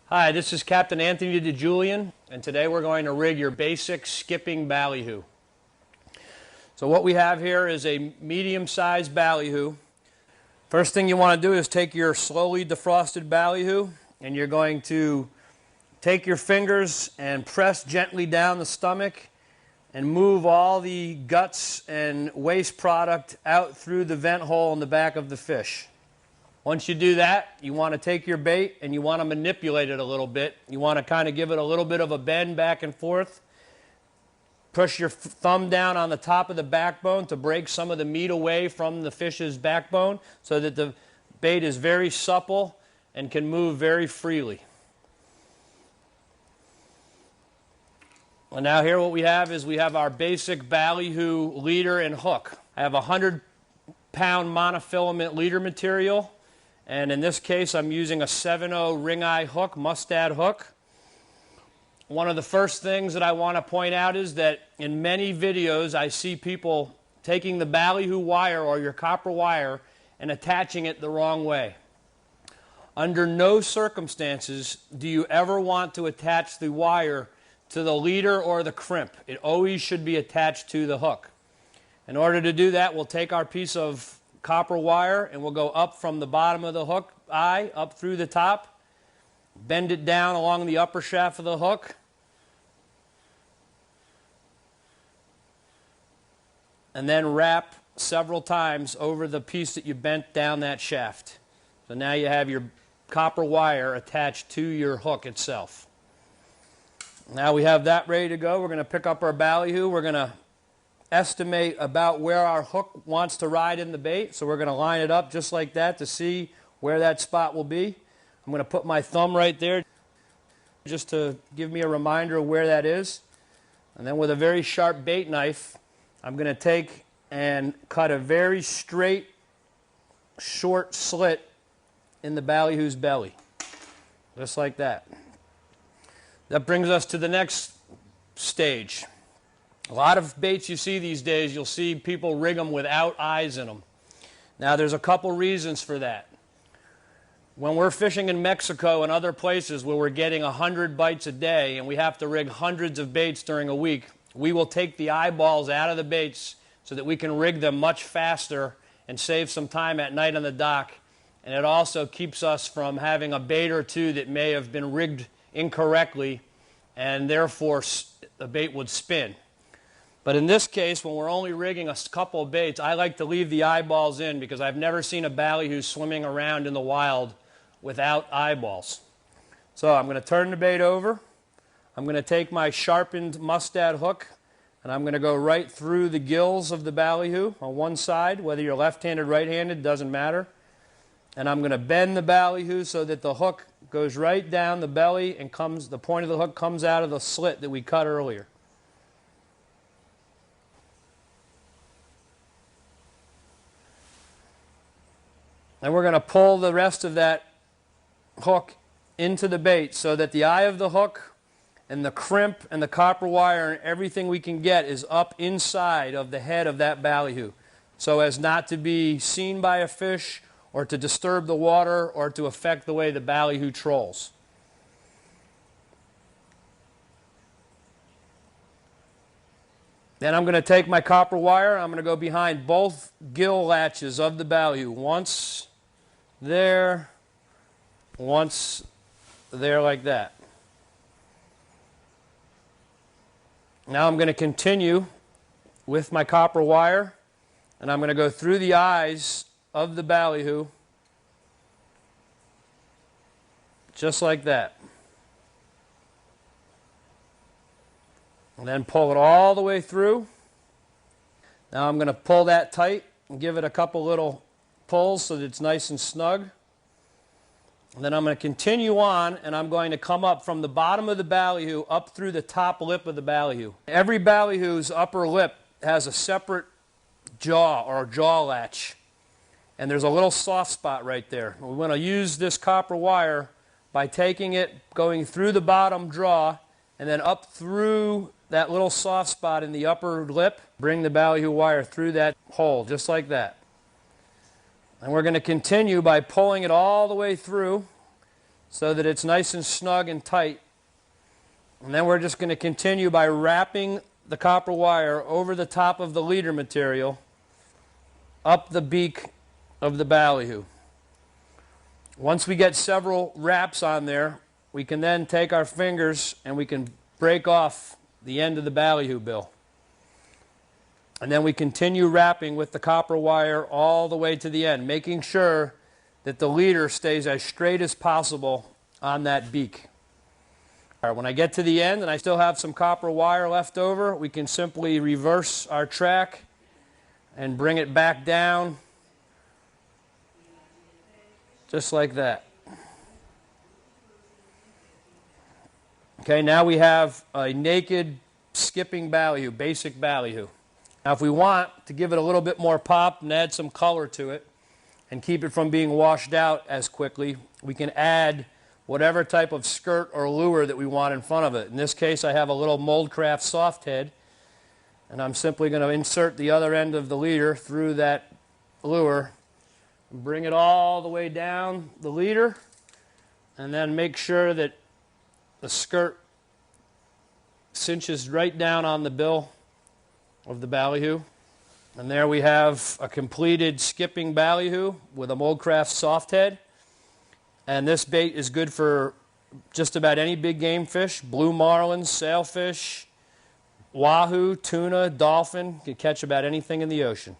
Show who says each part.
Speaker 1: Hi, this is Captain Anthony DeJulian, and today we're going to rig your basic skipping ballyhoo. So what we have here is a medium-sized ballyhoo. First thing you want to do is take your slowly defrosted ballyhoo, and you're going to take your fingers and press gently down the stomach and move all the guts and waste product out through the vent hole in the back of the fish. Once you do that, you want to take your bait and you want to manipulate it a little bit. You want to kind of give it a little bit of a bend back and forth. Push your thumb down on the top of the backbone to break some of the meat away from the fish's backbone so that the bait is very supple and can move very freely. And now here what we have is we have our basic ballyhoo leader and hook. I have a 100-pound monofilament leader material. And in this case, I'm using a 7/0 ring eye hook, mustad hook. One of the first things that I want to point out is that in many videos, I see people taking the ballyhoo wire or your copper wire and attaching it the wrong way. Under no circumstances do you ever want to attach the wire to the leader or the crimp. It always should be attached to the hook. In order to do that, we'll take our piece of copper wire and we'll go up from the bottom of the hook eye up through the top, bend it down along the upper shaft of the hook, and then wrap several times over the piece that you bent down that shaft. So now you have your copper wire attached to your hook itself. Now we have that ready to go. We're going to pick up our ballyhoo. We're going to estimate about where our hook wants to ride in the bait. So we're going to line it up just like that to see where that spot will be. I'm going to put my thumb right there just to give me a reminder of where that is. And then with a very sharp bait knife, I'm going to take and cut a very straight, short slit in the ballyhoo's belly. Just like that. That brings us to the next stage. A lot of baits you see these days, you'll see people rig them without eyes in them. Now there's a couple reasons for that. When we're fishing in Mexico and other places where we're getting 100 bites a day and we have to rig hundreds of baits during a week, we will take the eyeballs out of the baits so that we can rig them much faster and save some time at night on the dock. And it also keeps us from having a bait or two that may have been rigged incorrectly and therefore the bait would spin. But in this case, when we're only rigging a couple of baits, I like to leave the eyeballs in because I've never seen a ballyhoo swimming around in the wild without eyeballs. So I'm going to turn the bait over. I'm going to take my sharpened mustad hook and I'm going to go right through the gills of the ballyhoo on one side. Whether you're left-handed, right-handed, doesn't matter. And I'm going to bend the ballyhoo so that the hook goes right down the belly and the point of the hook comes out of the slit that we cut earlier. And we're going to pull the rest of that hook into the bait so that the eye of the hook and the crimp and the copper wire and everything we can get is up inside of the head of that ballyhoo so as not to be seen by a fish or to disturb the water or to affect the way the ballyhoo trolls. Then I'm going to take my copper wire, I'm going to go behind both gill latches of the ballyhoo. Once there, once there like that. Now I'm going to continue with my copper wire and I'm going to go through the eyes of the ballyhoo just like that. And then pull it all the way through. Now I'm going to pull that tight and give it a couple little pulls so that it's nice and snug. And then I'm going to continue on and I'm going to come up from the bottom of the ballyhoo up through the top lip of the ballyhoo. Every ballyhoo's upper lip has a separate jaw or jaw latch. And there's a little soft spot right there. We want to use this copper wire by taking it, going through the bottom jaw and then up through that little soft spot in the upper lip, bring the ballyhoo wire through that hole, just like that. And we're going to continue by pulling it all the way through so that it's nice and snug and tight. And then we're just going to continue by wrapping the copper wire over the top of the leader material up the beak of the ballyhoo. Once we get several wraps on there, we can then take our fingers and we can break off the end of the ballyhoo bill. And then we continue wrapping with the copper wire all the way to the end, making sure that the leader stays as straight as possible on that beak. All right, when I get to the end and I still have some copper wire left over, we can simply reverse our track and bring it back down just like that. Okay, now we have a naked skipping ballyhoo, basic ballyhoo. Now if we want to give it a little bit more pop and add some color to it and keep it from being washed out as quickly, we can add whatever type of skirt or lure that we want in front of it. In this case, I have a little Moldcraft soft head, and I'm simply going to insert the other end of the leader through that lure and bring it all the way down the leader, and then make sure that the skirt cinches right down on the bill of the ballyhoo. And there we have a completed skipping ballyhoo with a Moldcraft soft head. And this bait is good for just about any big game fish, blue marlins, sailfish, wahoo, tuna, dolphin. You can catch about anything in the ocean.